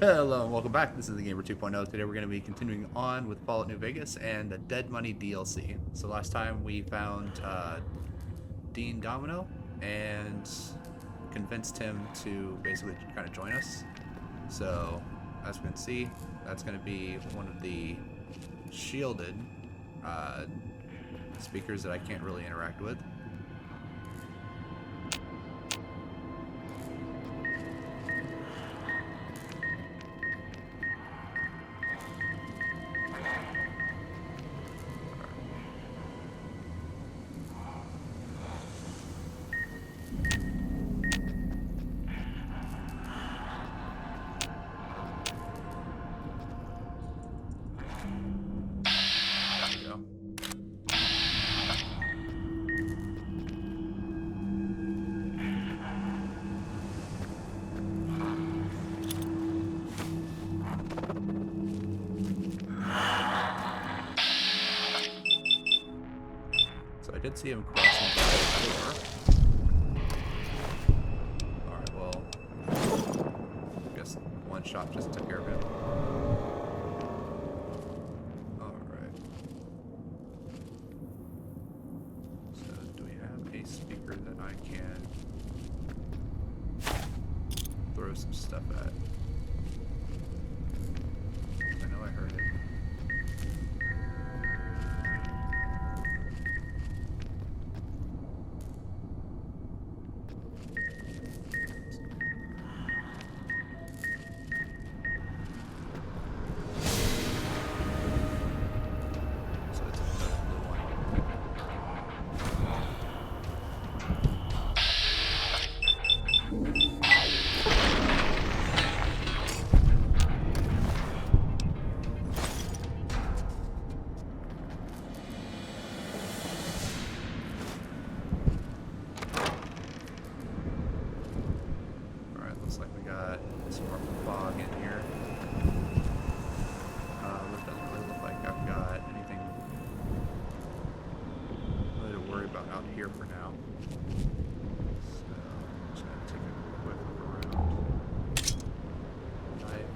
Hello and welcome back. This is the Gamer 2.0. Today we're going to be continuing on with Fallout New Vegas and the Dead Money DLC. So last time we found Dean Domino and convinced him to basically kind of join us. So as we can see, that's going to be one of the shielded speakers that I can't really interact with. I did see him crossing the door. Alright, well, I guess one shot just took care of him. Alright. So, do we have a speaker that I can throw some stuff at? I know I heard it. Looks like we got some more fog in here. It doesn't really look like I've got anything really to worry about out here for now. So I'm just gonna take a quick look around. Right.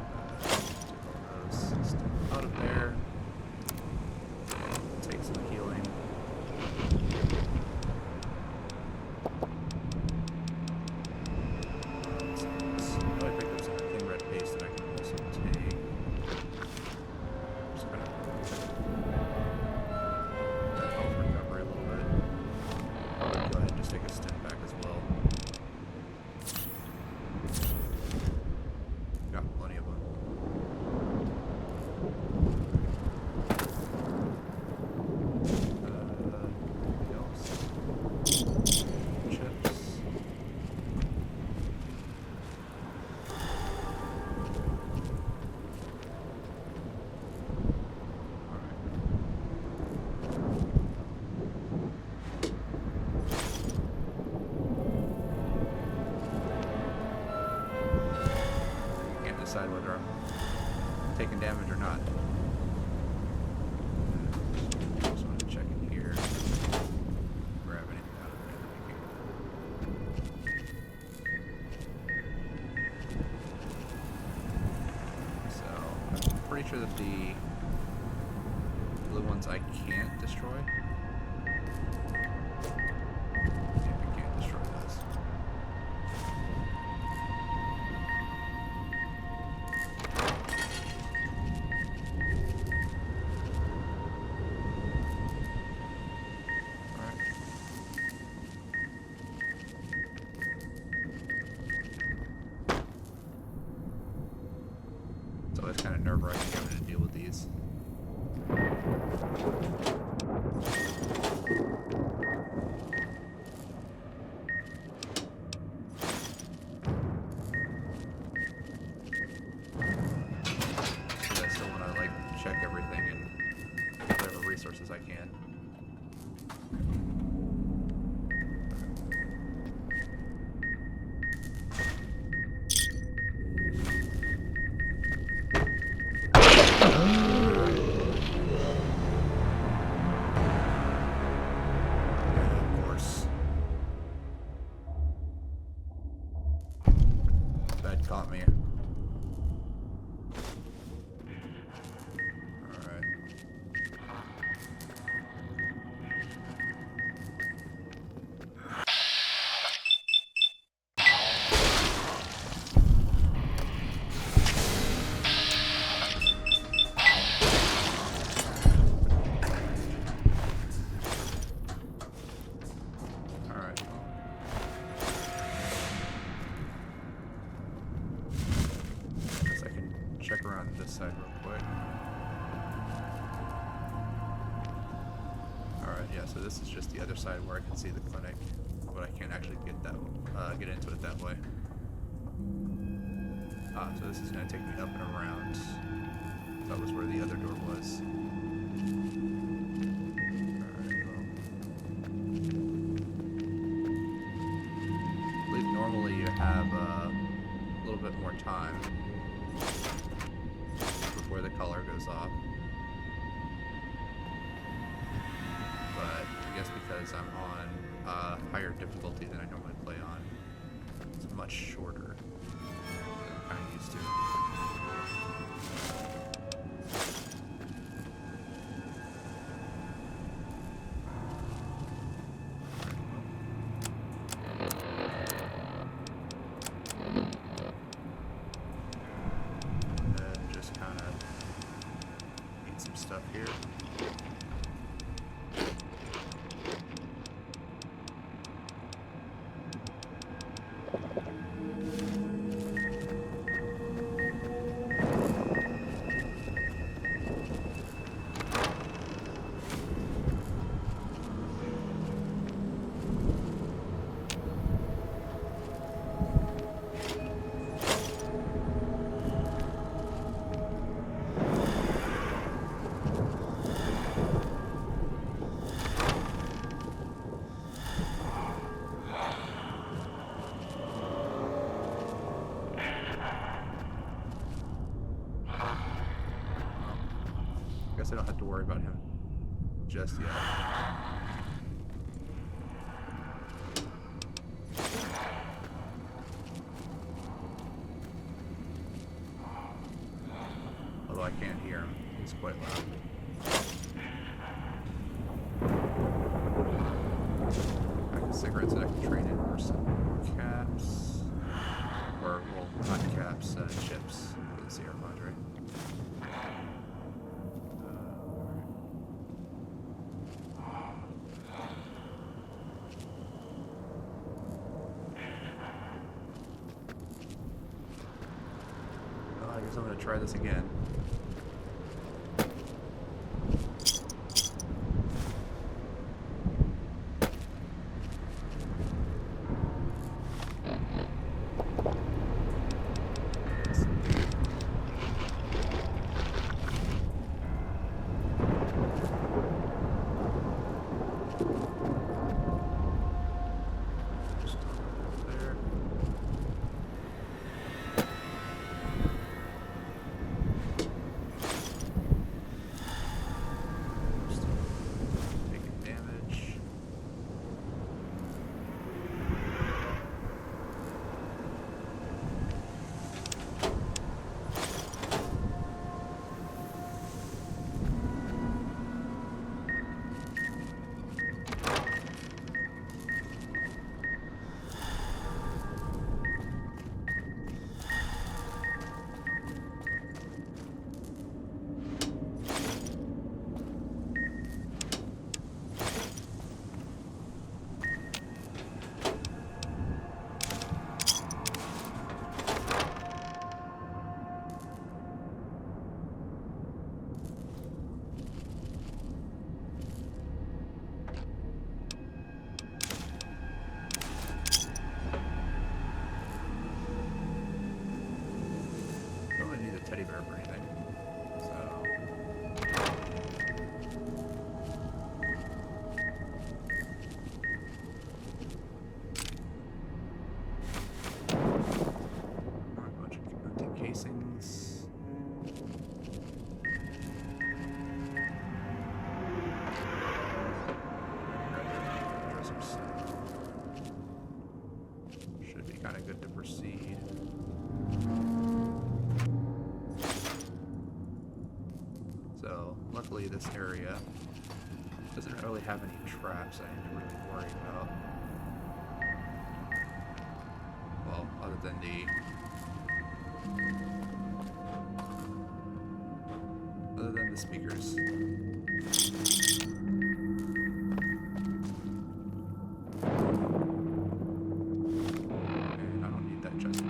Take all those stuff out of there. And take some healing. Decide whether I'm taking damage or not. Just want to check in here. Grab anything out of there. So I'm pretty sure that the blue ones I can't destroy. Yeah, I can't destroy those. It's always kind of nerve-wracking having to deal with these. Because I still want to like check everything and whatever resources I can. caught me. Alright. Alright. Guess I can check around this side real quick. Alright, yeah, so this is just the other side where I can see the clinic, but I can't actually get into it that way. Ah, so this is gonna take me up and around. That was where the other door was. Alright, well. I believe normally you have a little bit more time before the color goes off. But I guess because I'm on higher difficulty than I normally play on, it's much shorter than I'm kind of used to. And just kind of eat some stuff here. Guess I don't have to worry about him just yet. Although I can't hear him, he's quite loud. Pack of cigarettes that I can trade in for some caps. Or, well, not caps, chips for the Sierra Madre. I guess I'm gonna try this again. Teddy bear for anything. So a bunch of empty casings. Should be kind of good to proceed. luckily this area doesn't really have any traps I need to really worry about. Well, other than the speakers. And I don't need that chest.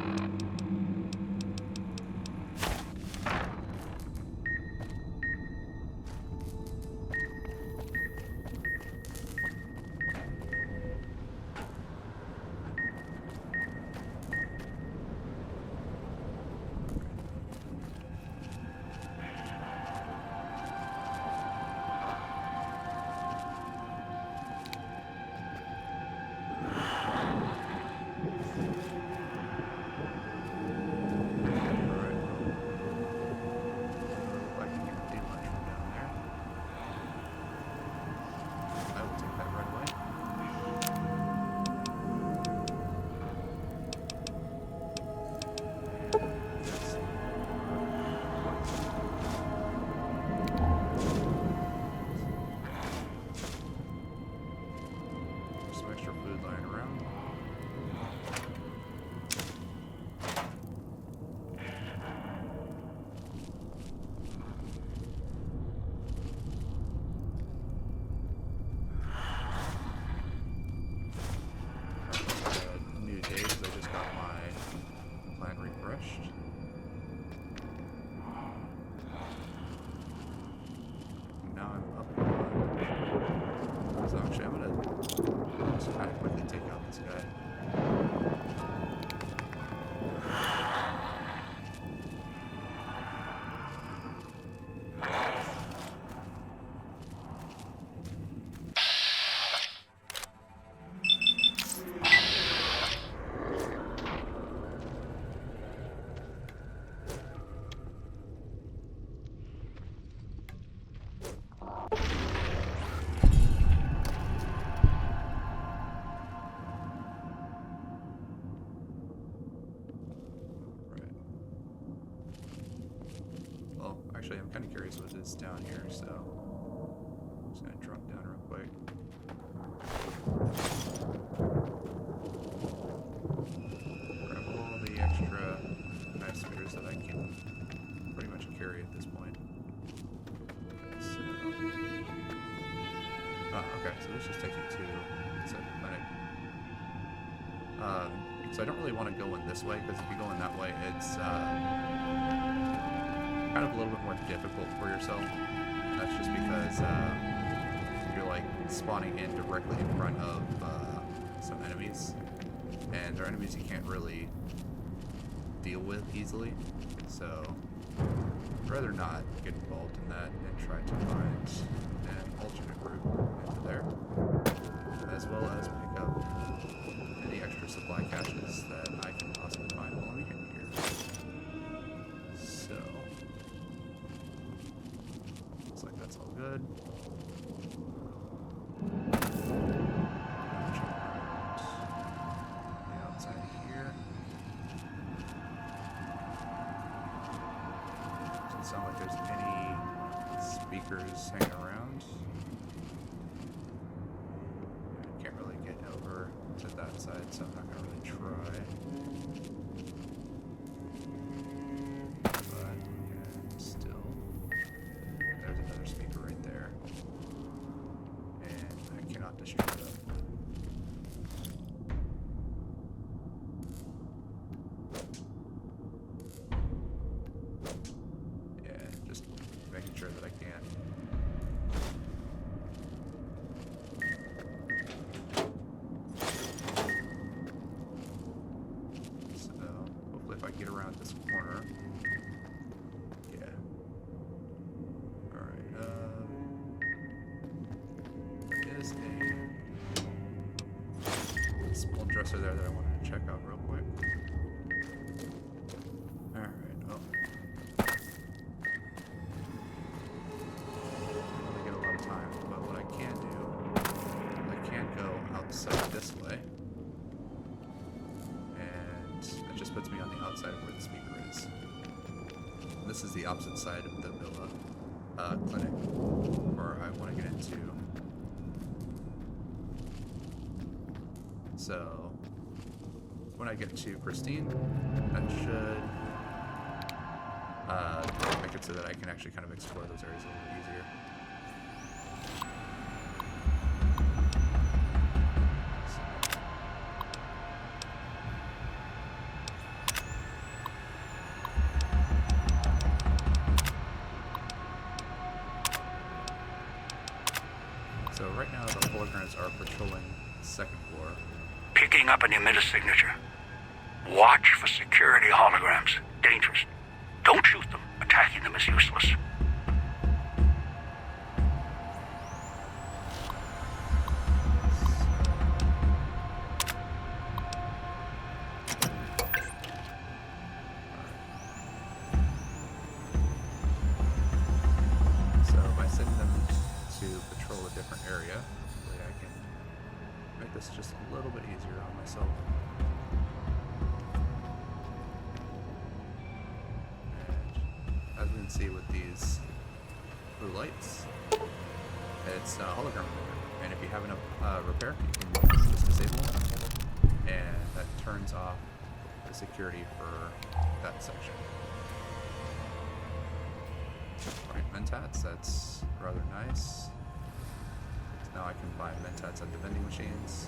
Actually, I'm kind of curious what is down here, so I'm just gonna drop down real quick. Grab all the extra knife spears that I can pretty much carry at this point. Okay, so, okay, so this just takes you to inside the clinic. So I don't really want to go in this way, because if you go in that way, it's kind of a little bit more difficult for yourself. That's just because you're like spawning in directly in front of some enemies, and they're enemies you can't really deal with easily. So I'd rather not get involved in that and try to find an alternate route into there, as well as pick up any extra supply caches that I can possibly find while I'm in here. So looks like that's all good. Check out the outside here. Doesn't sound like there's any speakers hanging around. I can't really get over to that side, so I'm not gonna really try. But yeah, still, there's another speaker right there, and I cannot destroy them. Yeah, just making sure that I can. Get around this corner. Yeah. Alright, there is a small dresser there that I wanted to check out real quick. Alright, oh. I don't really get a lot of time, but what I can do, I can go outside this way. It just puts me on the outside of where the speaker is. And this is the opposite side of the villa. clinic, or I want to get into. So when I get to Christine, that should make it so that I can actually kind of explore those areas a little bit easier. So right now the holograms are patrolling the second floor. Picking up an emitter signature. Watch for security holograms. Dangerous. Don't shoot them. Attacking them is useless. So by sending them to patrol a different area, hopefully I can make this just a little bit easier on myself. And as we can see with these blue lights, it's a hologram repair. And if you have enough repair, you can just disable them, and that turns off the security for that section. Alright, Mentats, that's rather nice. So now I can buy Mentats at the vending machines.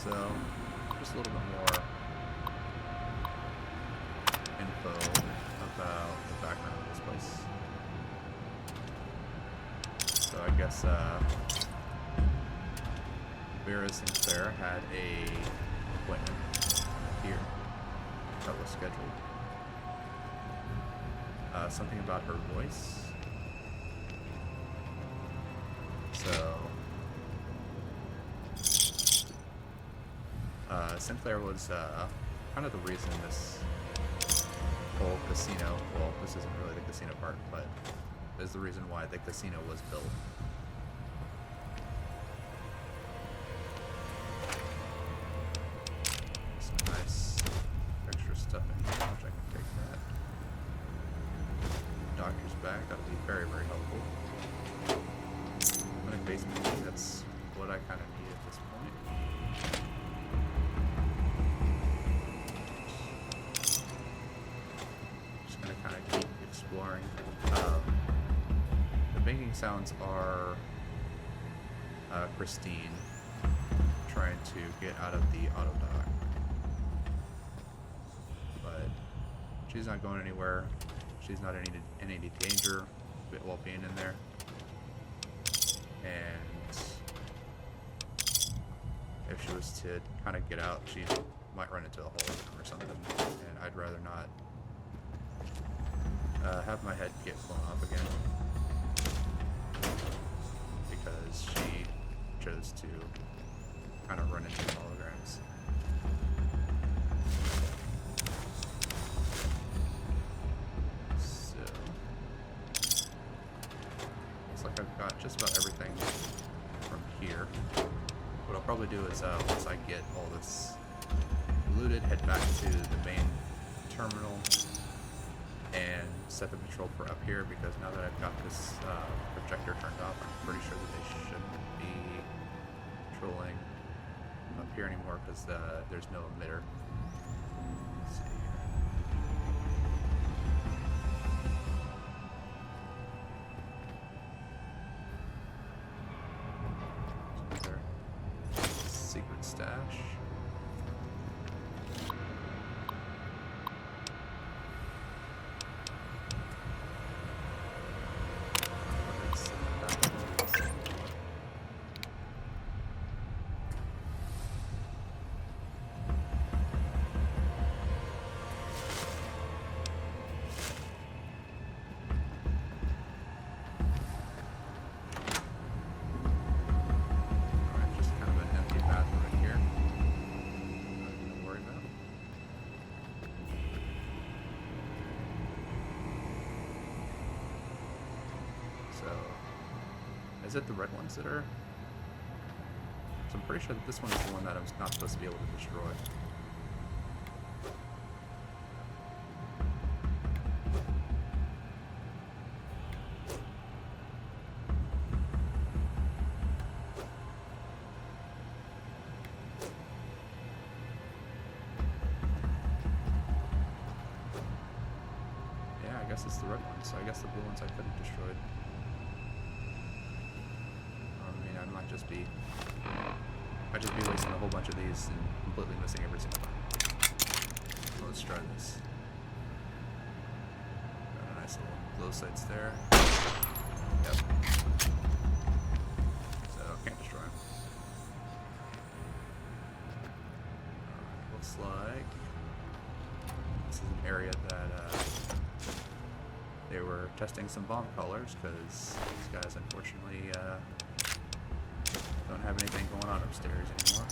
So, just a little bit more info about the background of this place. So I guess Vera Sinclair had a appointment here that was scheduled. Something about her voice. So Sinclair was kind of the reason this whole casino, well, this isn't really the casino part, but is the reason why the casino was built. Some nice extra stuff in here, which I can take that. Doctor's bag, that'll be very, very helpful. Clinic basement key, that's what I kind of need at this point. Exploring. The banging sounds are Christine trying to get out of the auto dock, but she's not going anywhere. She's not in any danger while being in there, and if she was to kind of get out, she might run into a hole or something, and I'd rather not have my head get blown off again, because she chose to kind of run into holograms. So, looks like I've got just about everything from here. What I'll probably do is once I get all this looted, head back to the main terminal and set the patrol for up here, because now that I've got this projector turned off, I'm pretty sure that they shouldn't be patrolling up here anymore because there's no emitter. Let's see here. Another secret stash. Is it the red ones that are? So I'm pretty sure that this one is the one that I'm not supposed to be able to destroy. Yeah, I guess it's the red ones. So I guess the blue ones I could have destroyed. I'd just be wasting a whole bunch of these and completely missing every single one. So let's try this. Got a nice little glow sights there. Yep. So can't destroy them. Looks like this is an area that they were testing some bomb colors because these guys unfortunately don't have anything going on upstairs anymore.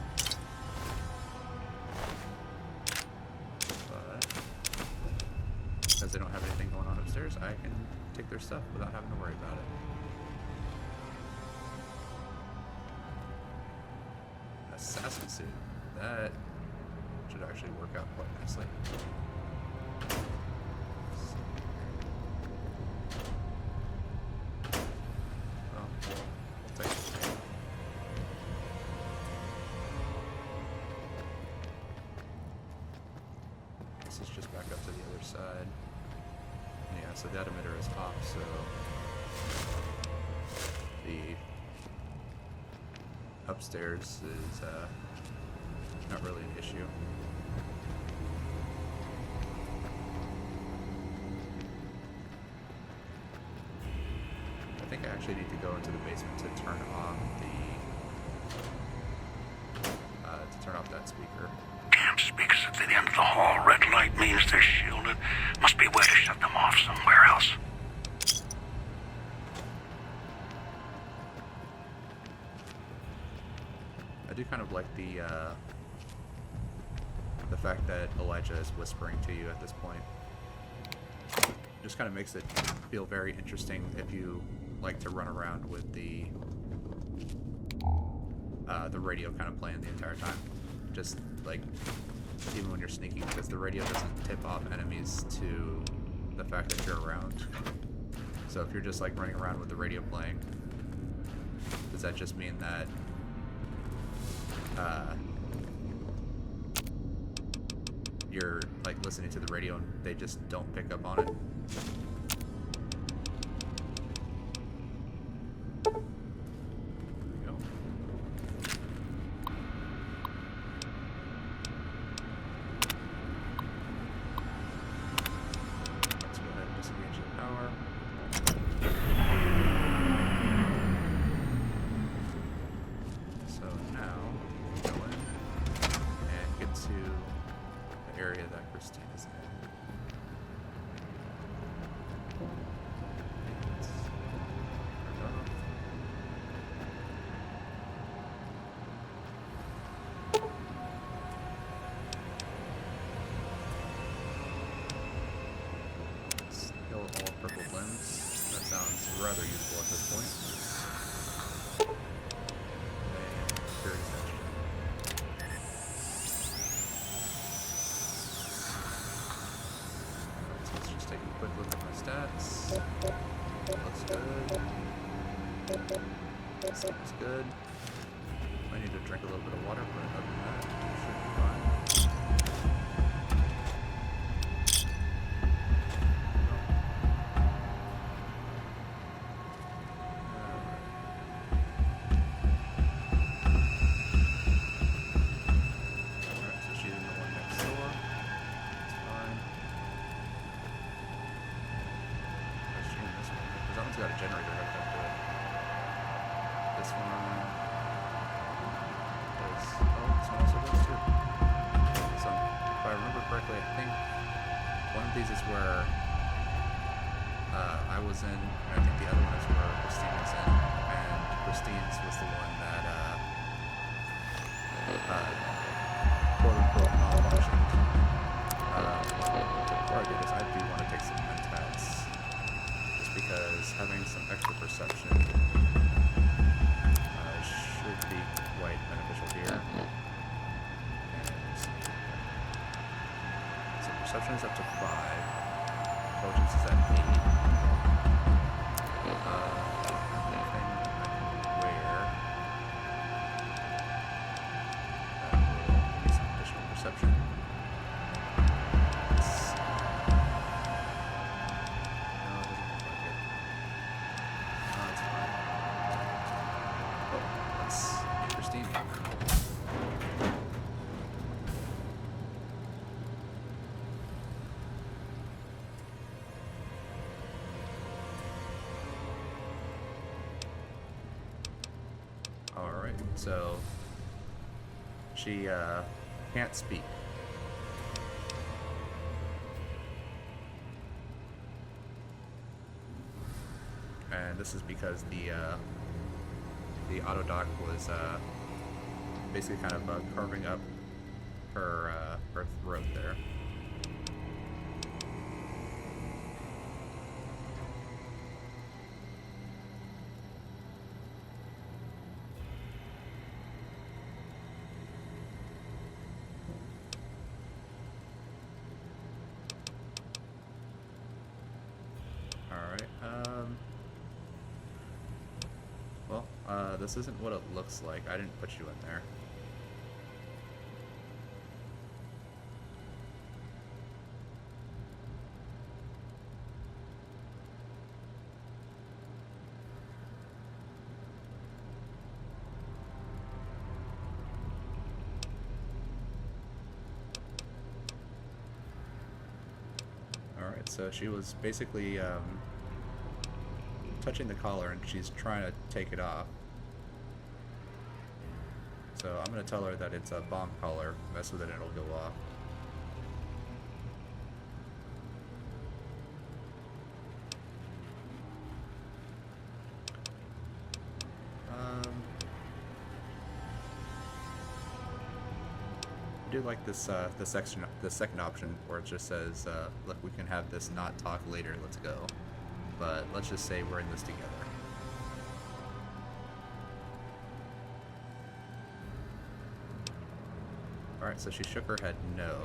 But because they don't have anything going on upstairs, I can take their stuff without having to worry about it. Assassin suit. That should actually work out quite nicely. So that emitter is off, so the upstairs is not really an issue. I think I actually need to go into the basement to turn off that speaker. Damn speakers at the end of the hall. Red light means they're shielded. Must be a way to shut them off somewhere else. I do kind of like the fact that Elijah is whispering to you at this point. Just kind of makes it feel very interesting if you like to run around with the radio kind of playing the entire time. Just like even when you're sneaking, because the radio doesn't tip off enemies to the fact that you're around. So if you're just like running around with the radio playing, does that just mean that you're like listening to the radio and they just don't pick up on it? Rather useful at this point. And very essential. So let's just take a quick look at my stats. Looks good. Seems good. I need to drink a little bit of water, but other than that, it should be fine. Alright, so she's in the one next door. That's fine. Where's she in this one? Because that one's got a generator hooked up to it. This one does. Oh, this one also does too. So, if I remember correctly, I think one of these is where I was in, and I think the other one is where Christine was in, and Christine's was the one that quote unquote malfunctioned. Before I do this, I do want to take some mentats, just because having some extra perception should be quite beneficial here. And so perception is up to 5. Intelligence is at 8. Anything I can wear that will give me some additional perception. Let's see. No, it doesn't look like it. No, it's fine. Oh, let's meet Christine. Alright, so she can't speak. And this is because the auto dock was basically kind of carving up her her throat there. This isn't what it looks like. I didn't put you in there. Alright, so she was basically touching the collar and she's trying to take it off. So I'm going to tell her that it's a bomb collar. Mess with it and it'll go off. I do like this the second option where it just says, look, we can have this not talk later, let's go. But let's just say we're in this together. Alright, so she shook her head no.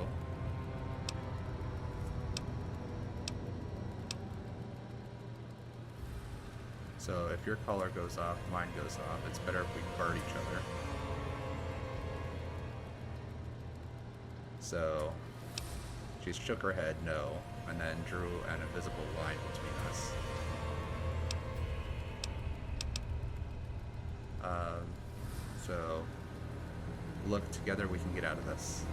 So if your collar goes off, mine goes off. It's better if we guard each other. So she shook her head no, and then drew an invisible line between us. So look, together we can get out of this.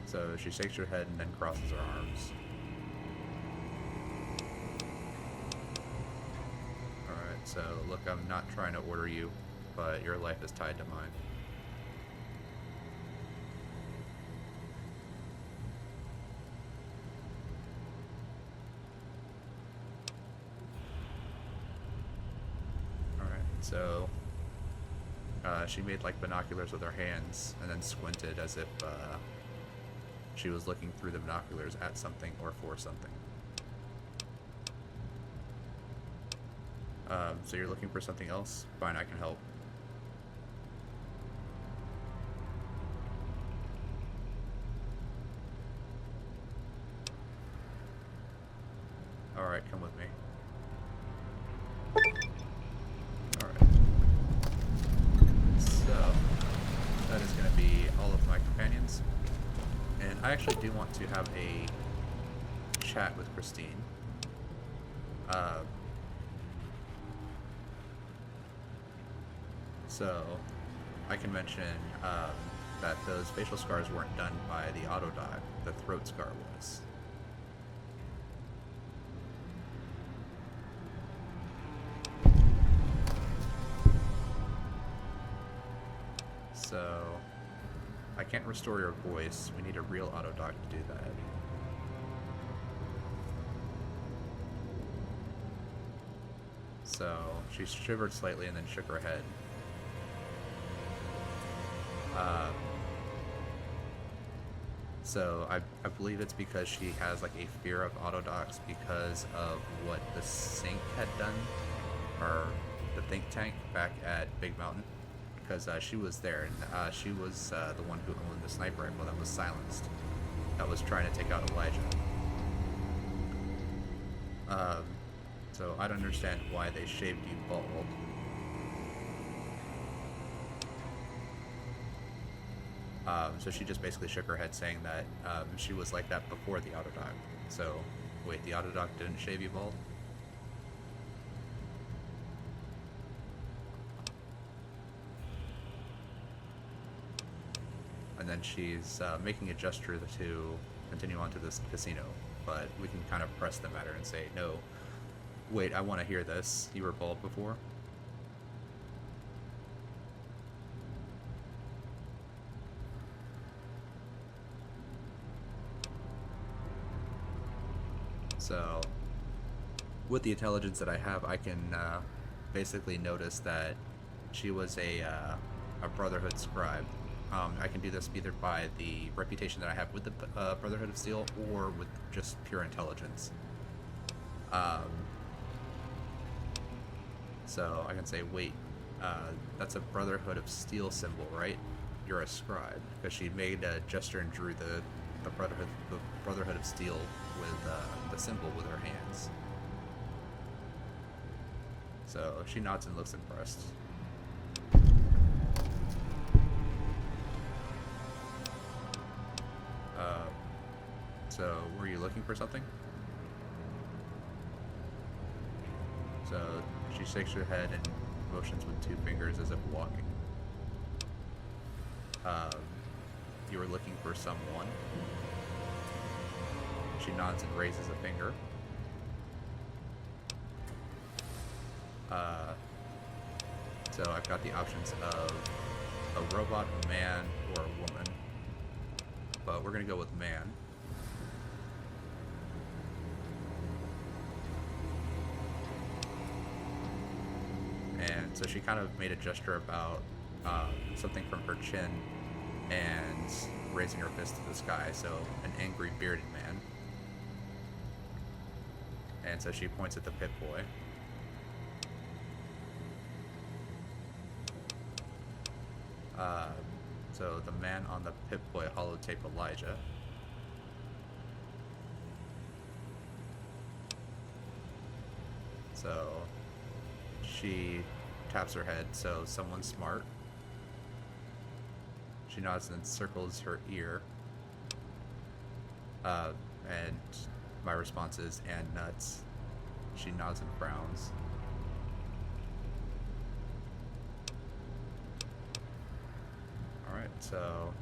So she shakes her head and then crosses her arms. Alright, so look, I'm not trying to order you, but your life is tied to mine. So she made like binoculars with her hands and then squinted as if she was looking through the binoculars at something or for something. So you're looking for something else? Fine, I can help. Alright, come with me. I actually do want to have a chat with Christine. So I can mention that those facial scars weren't done by the Autodoc. The throat scar was. So I can't restore your voice. We need a real Autodoc to do that. So she shivered slightly and then shook her head. So I believe it's because she has like a fear of Autodocs because of what the Sync had done, or the think tank back at Big Mountain, because she was there, and she was the one who owned the sniper rifle that was silenced, that was trying to take out Elijah. So I don't understand why they shaved you bald. So she just basically shook her head, saying that she was like that before the Autodoc. So, wait, the Autodoc didn't shave you bald? And then she's making a gesture to continue on to this casino, but we can kind of press the matter and say, no, wait, I want to hear this. You were bald before? So, with the intelligence that I have, I can basically notice that she was a Brotherhood scribe. I can do this either by the reputation that I have with the Brotherhood of Steel, or with just pure intelligence. So I can say, wait, that's a Brotherhood of Steel symbol, right? You're a scribe, because she made a gesture and drew the Brotherhood of Steel with the symbol with her hands. So she nods and looks impressed. So were you looking for something? So she shakes her head and motions with two fingers as if walking. You were looking for someone. She nods and raises a finger. So I've got the options of a robot, a man, or a woman. But we're gonna go with man. And so she kind of made a gesture about something from her chin and raising her fist to the sky, so an angry bearded man. And so she points at the Pip-Boy. So the man on the Pip-Boy holotape Elijah. So she taps her head, so someone smart. She nods and circles her ear. And my response is, and nuts. She nods and frowns. Alright, so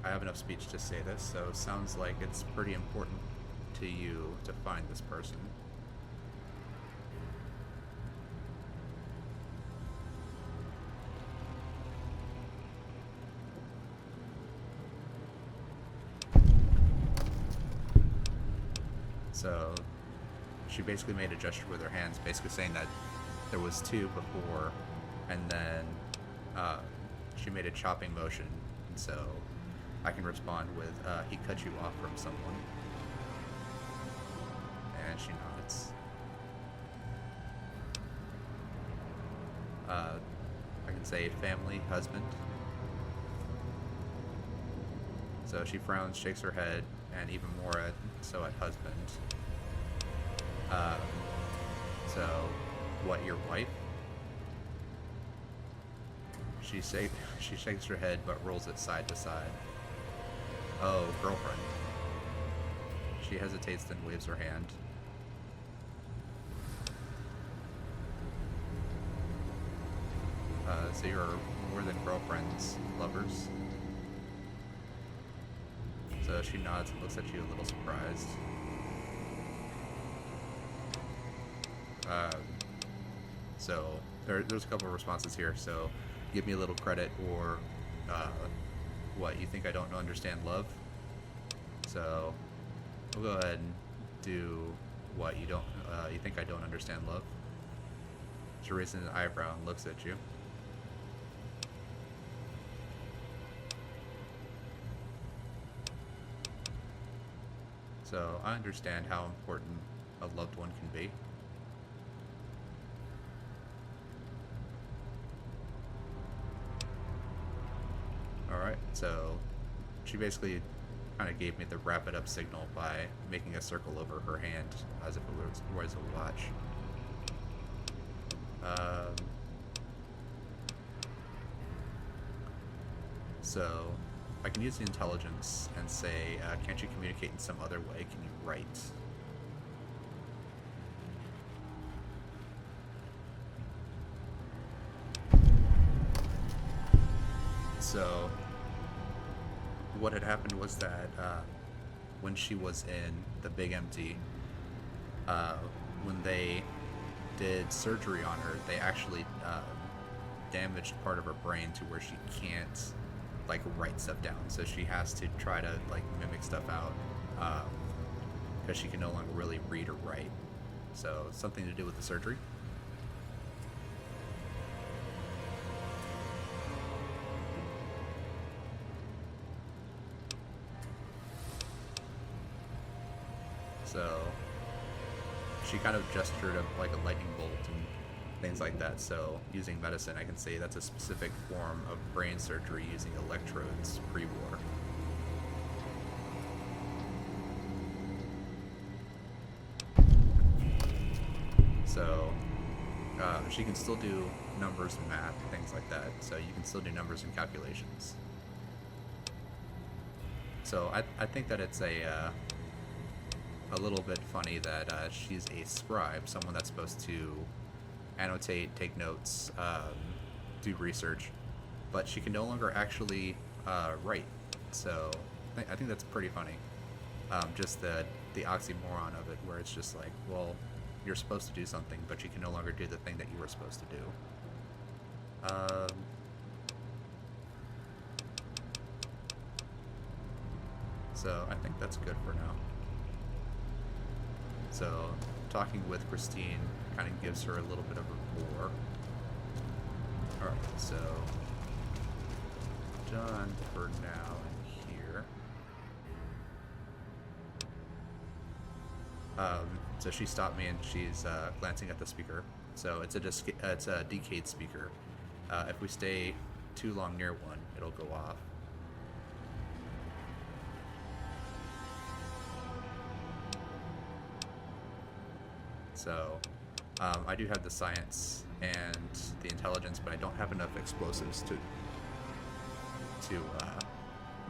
I have enough speech to say this, so it sounds like it's pretty important to you to find this person. So she basically made a gesture with her hands, basically saying that there was two before, and then she made a chopping motion, and so I can respond with, he cut you off from someone. And she nods. I can say family, husband. So she frowns, shakes her head, and even more at husband. So, what, your wife? She shakes her head but rolls it side to side. Oh, girlfriend. She hesitates, then waves her hand. So you're more than girlfriends, lovers. So she nods and looks at you a little surprised. So there's a couple of responses here. So give me a little credit, or what, you think I don't understand love? So we'll go ahead and do what, you think I don't understand love? She raises an eyebrow and looks at you. So I understand how important a loved one can be. Alright, so she basically kind of gave me the wrap it up signal by making a circle over her hand as if it was a watch. So I can use the intelligence and say, can't you communicate in some other way? Can you write? So what had happened was that when she was in the Big Empty, when they did surgery on her, they actually damaged part of her brain to where she can't like write stuff down. So she has to try to like mimic stuff out because she can no longer really read or write. So something to do with the surgery. So she kind of gestured like a lightning bolt and things like that. So using medicine, I can say that's a specific form of brain surgery using electrodes pre-war. So she can still do numbers and math, things like that. So you can still do numbers and calculations. So I think that it's a little bit funny that she's a scribe, someone that's supposed to annotate, take notes, do research, but she can no longer actually write. So I think that's pretty funny. Just the oxymoron of it, where it's just like, well, you're supposed to do something, but you can no longer do the thing that you were supposed to do. So I think that's good for now. So talking with Christine kind of gives her a little bit of rapport. Alright, so done for now in here. So she stopped me and she's glancing at the speaker. So it's a decayed speaker. If we stay too long near one, it'll go off. So I do have the science and the intelligence, but I don't have enough explosives to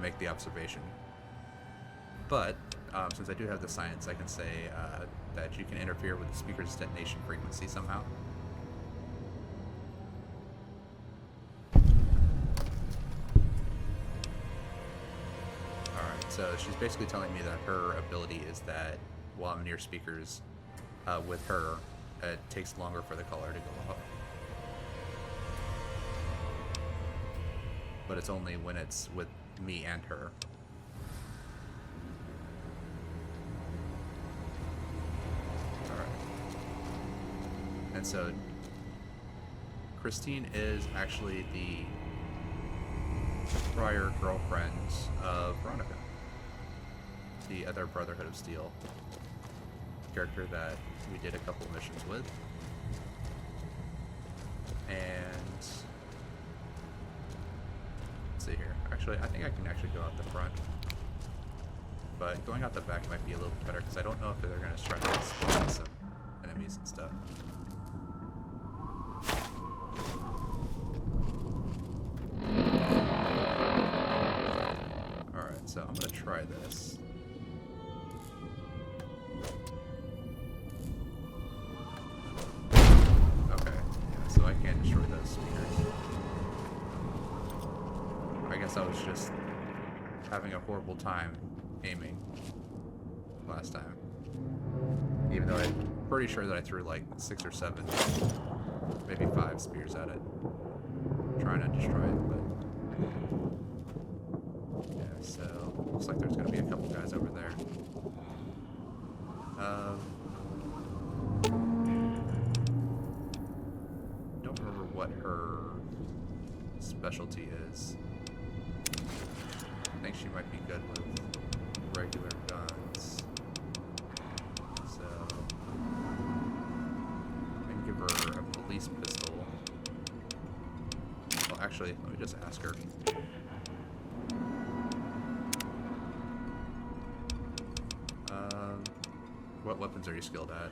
make the observation. But since I do have the science, I can say that you can interfere with the speaker's detonation frequency somehow. Alright, so she's basically telling me that her ability is that while I'm near speakers, with her, it takes longer for the color to go off. But it's only when it's with me and her. Alright. And so Christine is actually the prior girlfriend of Veronica, the other Brotherhood of Steel character that we did a couple missions with. And let's see here. Actually, I think I can actually go out the front, but going out the back might be a little bit better because I don't know if they're going to try to spawn some enemies and stuff. Alright, so I'm going to try this. guess I was just having a horrible time aiming last time. Even though I'm pretty sure that I threw like 6 or 7, maybe 5 spears at it. Trying to destroy it, but... Yeah, so... Looks like there's gonna be a couple guys over there. Don't remember what her specialty is. I think she might be good with regular guns. So I can give her a police pistol. Well, actually, let me just ask her. What weapons are you skilled at?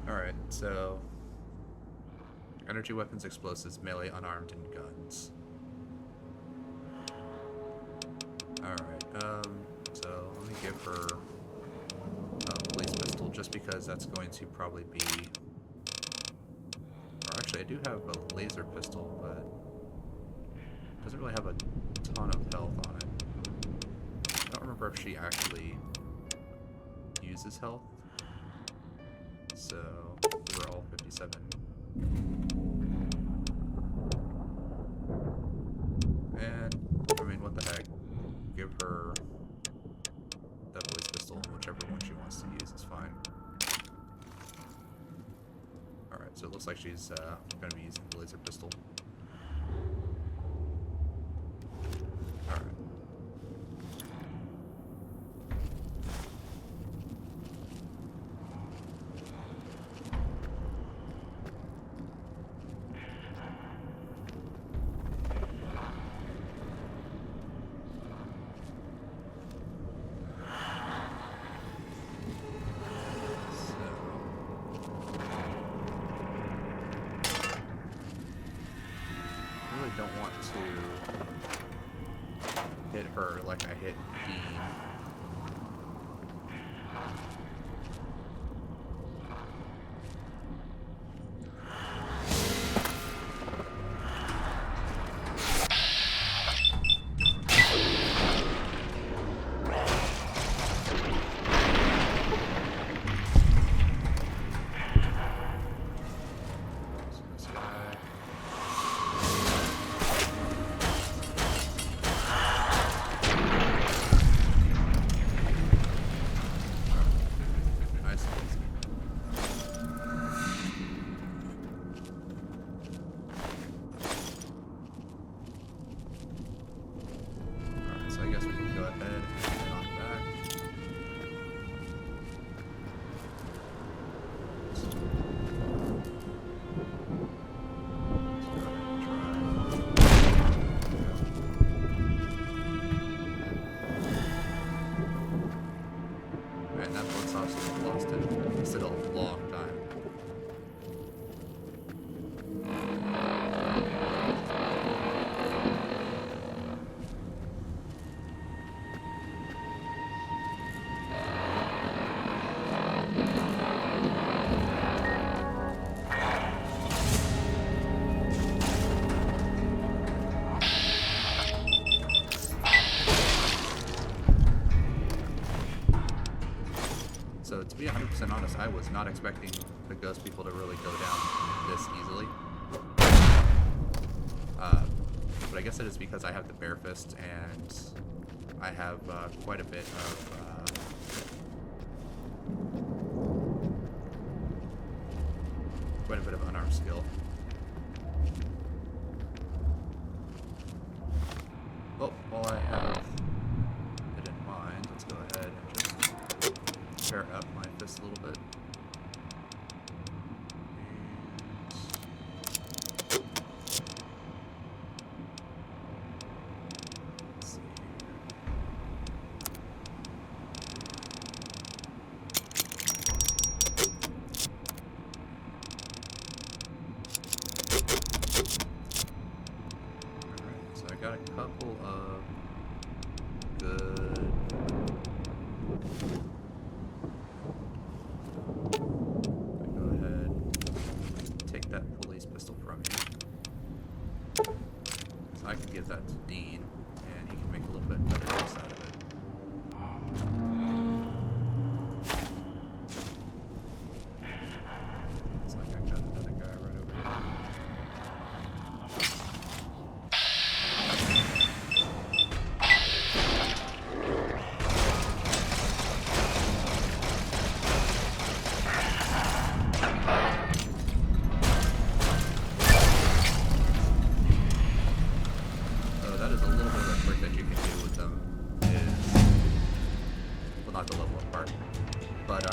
Alright, so energy weapons, explosives, melee, unarmed, and guns. Alright, so let me give her a police pistol just because that's going to probably be... Or actually, I do have a laser pistol, but it doesn't really have a ton of health on it. I don't remember if she actually uses health. So, we're all 57. And, I mean, what the heck? Give her the police pistol, whichever one she wants to use is fine. Alright, so it looks like she's going to be using the laser pistol. Alright. Don't want to hit her like I hit Dean. Lasted a long time. So to be 100% honest, I was not expecting the ghost people to really go down this easily. But I guess it is because I have the Bear Fist and I have quite a bit of unarmed skill. Well, while I have it in mind, let's go ahead and just pair up my fist a little bit. Let's see. that to Dean, and he can make a little bit better use out of it. Looks like I got another guy right over here. So that is a little bit of a trick that you can do with them. Is, well, not the level up part, but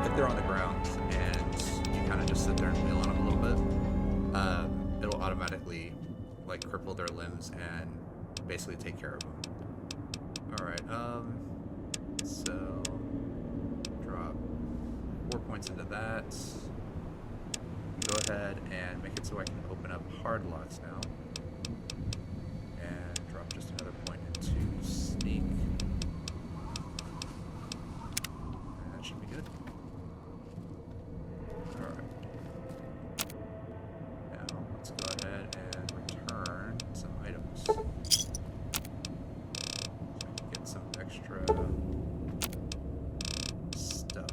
if they're on the ground and you kind of just sit there and kneel on them a little bit, it'll automatically like cripple their limbs and basically take care of them. All right. So drop 4 points into that. Go ahead and make it so I can open up hard locks now. And drop just another point into sneak. And that should be good. Alright. Now let's go ahead and return some items. So I can get some extra stuff.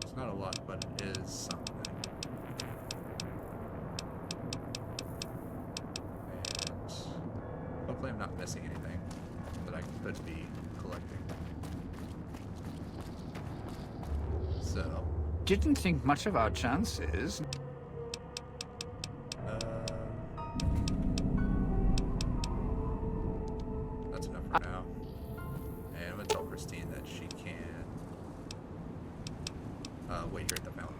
It's not a lot, but it is something. And hopefully I'm not missing anything that I could be collecting. So, Didn't think much of our chances. that's enough for now. And I'm gonna tell Christine that she can wait here at the fountain.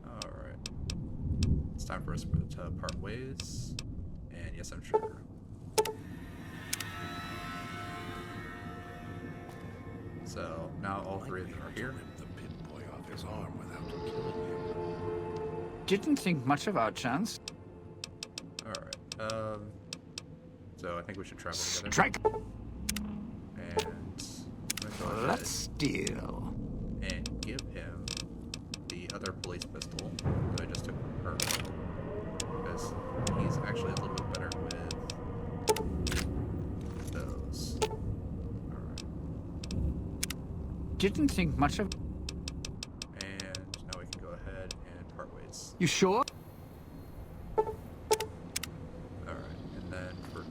Alright. It's time for us to part ways. And yes, I'm sure. So now all three of them are here. Rip the pit boy off his arm without killing him. Didn't think much of our chance. Alright. So I think we should travel together. Strike. And I'm gonna go ahead Let's steal. and give him the other police pistol that I just took from her. Because he's actually a little bit better with those. Alright. Didn't think much of. And now we can go ahead and part ways. You sure? Alright. And then for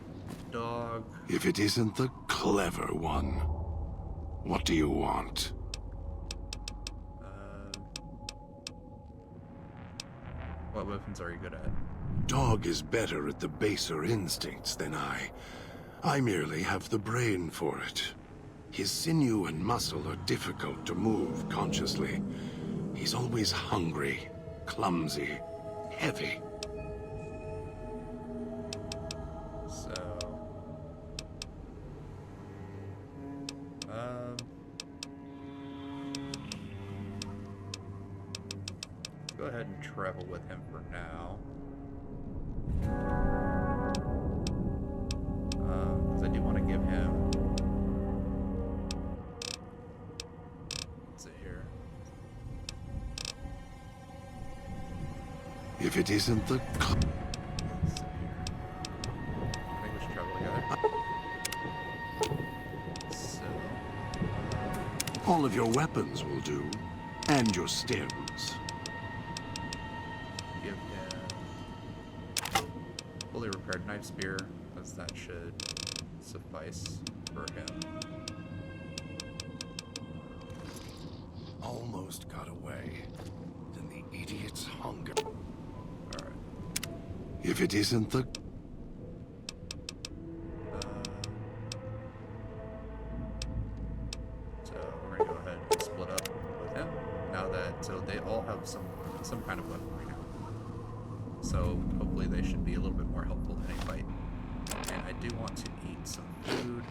dog. If it isn't the clever one, what do you want? What weapons are you good at? Dog is better at the baser instincts than I. I merely have the brain for it. His sinew and muscle are difficult to move consciously. He's always hungry, clumsy, heavy. So, go ahead and travel with him for now. Because I do want to give him. What's it here? If it isn't the What's it here? I think we should travel together. So, all of your weapons will do, and your stems. give him fully repaired knife spear, as that should suffice for him. Almost got away. Then the idiot's hunger. Alright. If it isn't the So we're gonna go ahead and split up with him. Now that so they all have some kind of weapon right now. So hopefully they should be a little bit more helpful in a fight. And I do want to eat some food.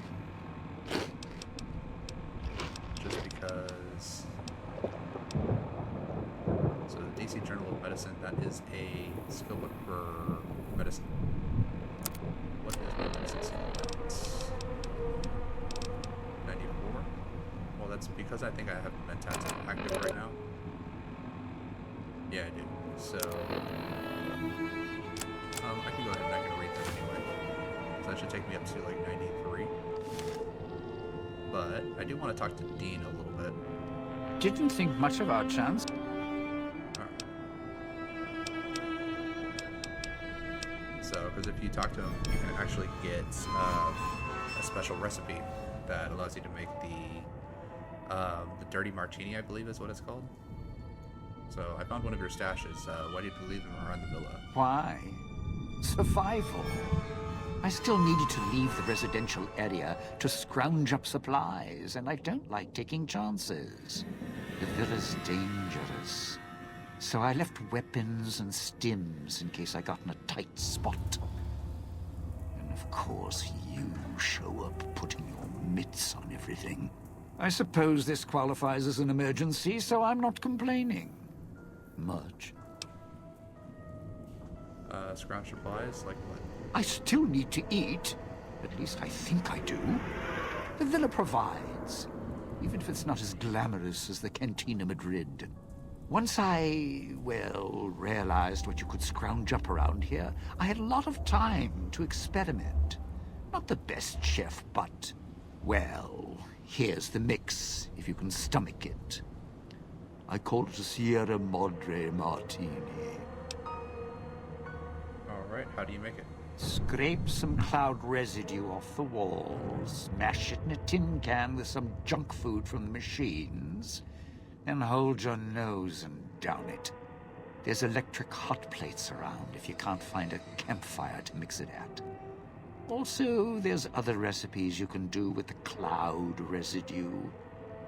Just because. So the DC Journal of Medicine, that is a skill book for medicine. What is my medicine skill? it's because I think I have Mentats active right now. Yeah, I do. So, I can go ahead and I can read them anyway. So that should take me up to like 93. But I do want to talk to Dean a little bit. Didn't think much of our chance. Alright. So, because if you talk to him, you can actually get a special recipe that allows you to make the dirty martini, I believe is what it's called. So I found one of your stashes. Why do you leave them around the villa? Why? Survival. I still needed to leave the residential area to scrounge up supplies, and I don't like taking chances. The villa's dangerous. So I left weapons and stims in case I got in a tight spot. And of course, you show up putting your mitts on everything. I suppose this qualifies as an emergency, so I'm not complaining. Much. Scrounge supplies? Like what? I still need to eat. At least I think I do. The villa provides, even if it's not as glamorous as the Cantina Madrid. Once I, well, realized what you could scrounge up around here, I had a lot of time to experiment. Not the best chef, but, well, here's the mix, if you can stomach it. I call it a Sierra Madre Martini. Alright, how do you make it? Scrape some cloud residue off the walls, mash it in a tin can with some junk food from the machines, then hold your nose and down it. There's electric hot plates around if you can't find a campfire to mix it at. Also, there's other recipes you can do with the cloud residue,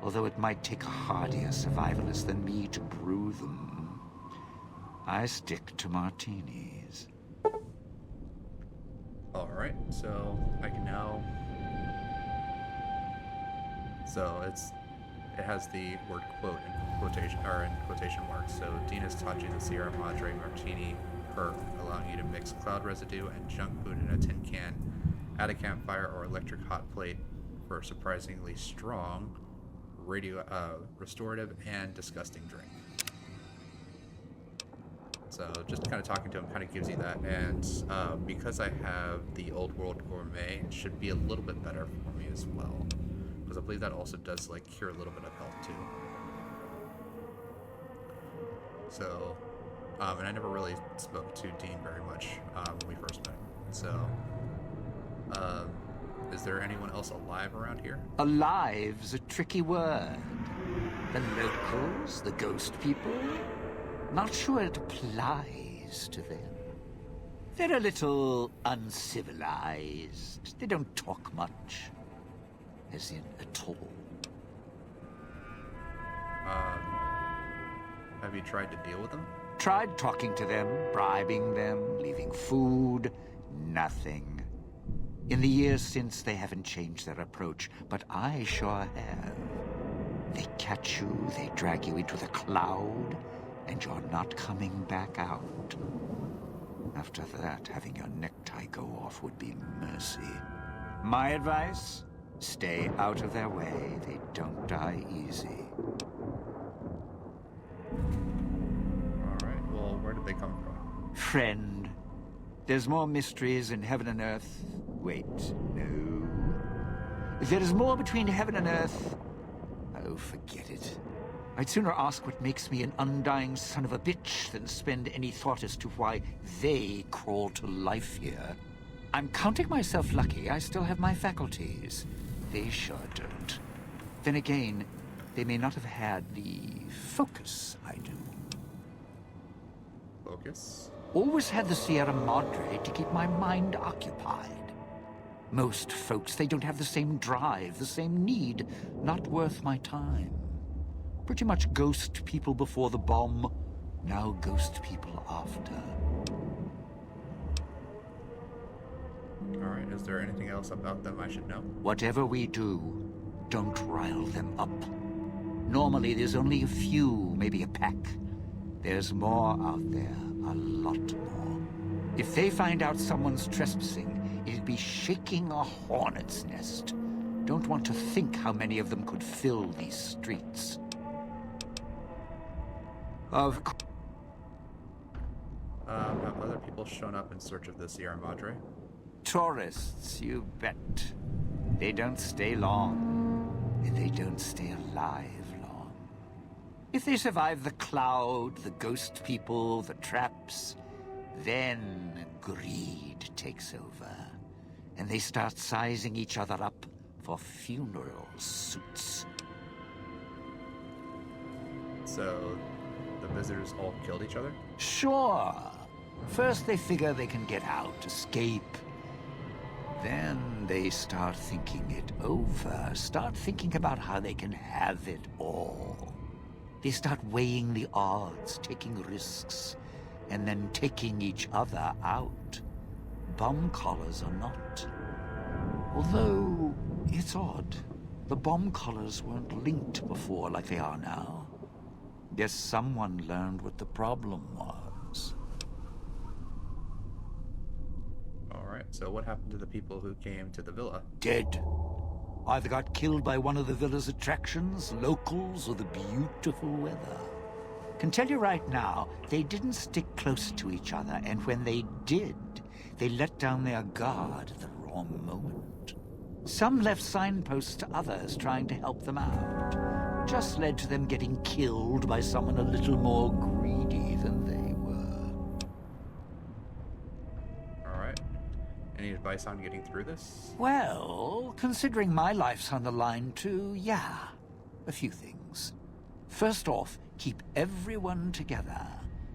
although it might take a hardier survivalist than me to brew them. I stick to martinis. Alright, so I can now... So it has the word quote in quotation marks. So Dean has taught you the Sierra Madre Martini perk, allowing you to mix cloud residue and junk food in a tin can, add a campfire or electric hot plate for a surprisingly strong, restorative and disgusting drink. So just kind of talking to him kind of gives you that, and because I have the Old World Gourmet, it should be a little bit better for me as well, because I believe that also does like cure a little bit of health too. So, and I never really spoke to Dean very much when we first met. So, is there anyone else alive around here? Alive's a tricky word. The locals, the ghost people? Not sure it applies to them. They're a little uncivilized. They don't talk much. As in, at all. Have you tried to deal with them? Tried talking to them, bribing them, leaving food. Nothing. In the years since, they haven't changed their approach, but I sure have. They catch you, they drag you into the cloud, and you're not coming back out. After that, having your necktie go off would be mercy. My advice? Stay out of their way. They don't die easy. Alright, well, where did they come from? Friend, there's more mysteries in heaven and earth. Wait, no. There is more between heaven and earth. Oh, forget it. I'd sooner ask what makes me an undying son of a bitch than spend any thought as to why they crawl to life here. I'm counting myself lucky I still have my faculties. They sure don't. Then again, they may not have had the focus I do. Focus? Always had the Sierra Madre to keep my mind occupied. Most folks, they don't have the same drive, the same need. Not worth my time. Pretty much ghost people before the bomb, now ghost people after. Alright, is there anything else about them I should know? Whatever we do, don't rile them up. Normally there's only a few, maybe a pack. There's more out there, a lot more. If they find out someone's trespassing, it'd be shaking a hornet's nest. Don't want to think how many of them could fill these streets. Of course. Have other people shown up in search of the Sierra Madre? Tourists, you bet. They don't stay long. And they don't stay alive long. If they survive the cloud, the ghost people, the traps, then greed takes over. And they start sizing each other up for funeral suits. So, the visitors all killed each other? Sure. First they figure they can get out, escape. Then they start thinking it over, start thinking about how they can have it all. They start weighing the odds, taking risks, and then taking each other out. Bomb collars are not. Although, it's odd. The bomb collars weren't linked before like they are now. Guess someone learned what the problem was. Alright, so what happened to the people who came to the villa? Dead. Either got killed by one of the villa's attractions, locals, or the beautiful weather. Can tell you right now, they didn't stick close to each other, and when they did, they let down their guard at the wrong moment. Some left signposts to others trying to help them out. Just led to them getting killed by someone a little more greedy than they were. Alright. Any advice on getting through this? Well, considering my life's on the line too, yeah. A few things. First off, keep everyone together.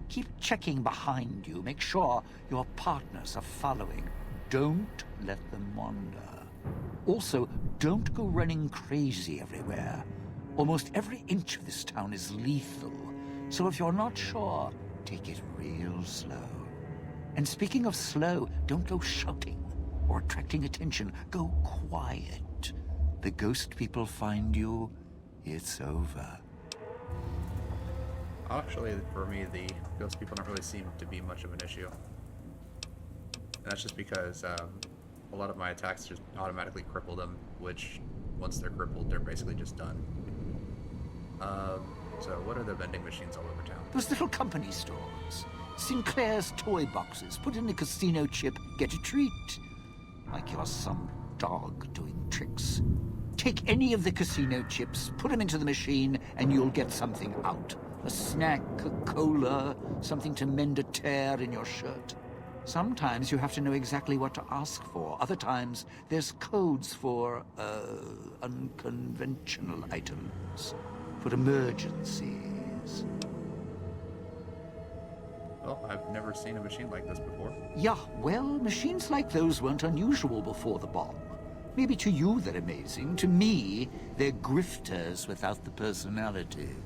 Keep checking behind you. Make sure your partners are following. Don't let them wander. Also, don't go running crazy everywhere. Almost every inch of this town is lethal. So if you're not sure, take it real slow. And speaking of slow, don't go shouting or attracting attention. Go quiet. The ghost people find you, it's over. Actually, for me, the ghost people don't really seem to be much of an issue. And that's just because a lot of my attacks just automatically cripple them, which, once they're crippled, they're basically just done. So what are the vending machines all over town? Those little company stores. Sinclair's toy boxes. Put in a casino chip, get a treat. Like you're some dog doing tricks. Take any of the casino chips, put them into the machine, and you'll get something out. A snack, a cola, something to mend a tear in your shirt. Sometimes you have to know exactly what to ask for. Other times, there's codes for, unconventional items. For emergencies. Well, I've never seen a machine like this before. Yeah, well, machines like those weren't unusual before the bomb. Maybe to you they're amazing. To me, they're grifters without the personality.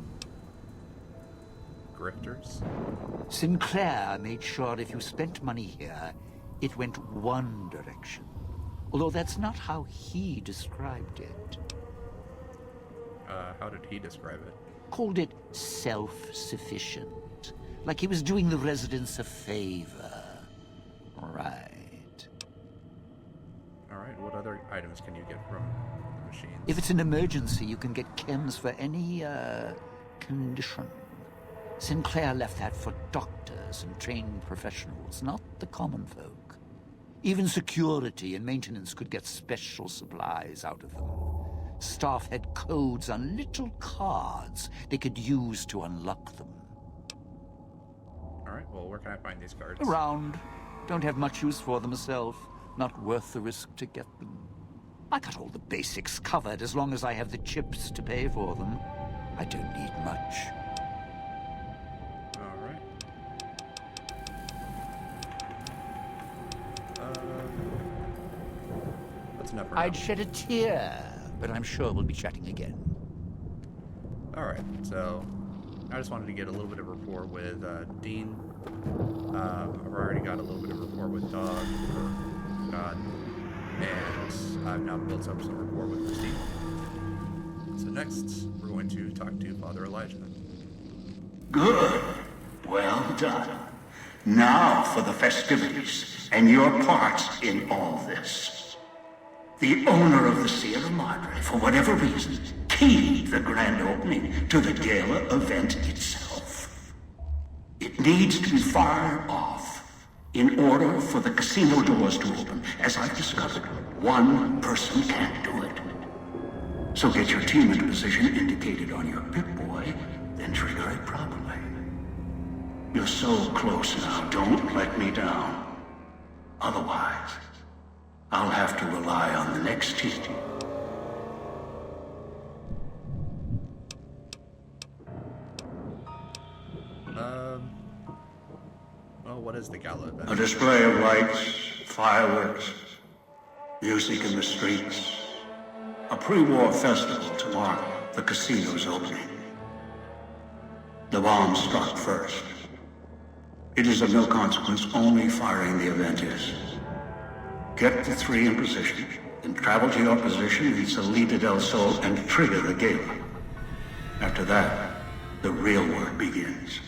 Grifters? Sinclair made sure if you spent money here, it went one direction. Although that's not how he described it. How did he describe it? Called it self-sufficient. Like he was doing the residents a favor. Right. Alright, what other items can you get from the machines? If it's an emergency, you can get chems for any, condition. Sinclair left that for doctors and trained professionals, not the common folk. Even security and maintenance could get special supplies out of them. Staff had codes on little cards they could use to unlock them. Alright, well, where can I find these cards? Around. Don't have much use for them myself. Not worth the risk to get them. I got all the basics covered as long as I have the chips to pay for them. I don't need much. Alright. That's enough for now. I'd shed a tear, but I'm sure we'll be chatting again. Alright, so I just wanted to get a little bit of rapport with Dean. I've already got a little bit of rapport with Dog, God, and I've now built up some rapport with Christine. So next, we're going to talk to Father Elijah. Good. Well done. Now for the festivities and your part in all this. The owner of the Sierra Madre, for whatever reason, keyed the grand opening to the gala event itself. It needs to be fired off in order for the casino doors to open. As I've discovered, one person can't do it. So get your team into position indicated on your Pip-Boy, then trigger it properly. You're so close now, don't let me down. Otherwise, I'll have to rely on the next team. Well, what is the gala event? A display of lights, fireworks, music in the streets. A pre-war festival to mark the casino's opening. The bomb struck first. It is of no consequence, only firing the event is. Get the three in position, then travel to your position in Salida del Sol and trigger the gala. After that, the real work begins.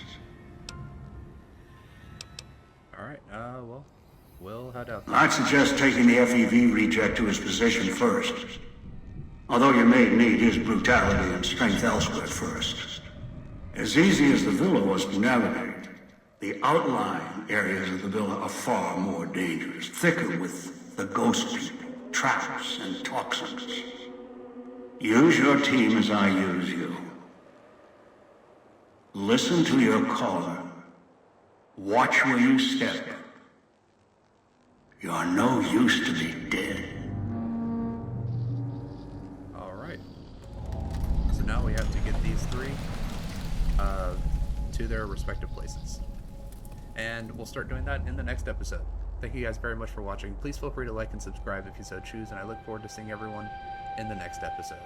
Alright, well, we'll head out. I'd suggest taking the FEV reject to his position first. Although you may need his brutality and strength elsewhere first. As easy as the villa was to navigate, the outlying areas of the villa are far more dangerous, thicker with the ghost people, traps, and toxins. Use your team as I use you. Listen to your caller. Watch where you step. You are no use to me dead. Alright. So now we have to get these three to their respective places. And we'll start doing that in the next episode. Thank you guys very much for watching. Please feel free to like and subscribe if you so choose, and I look forward to seeing everyone in the next episode.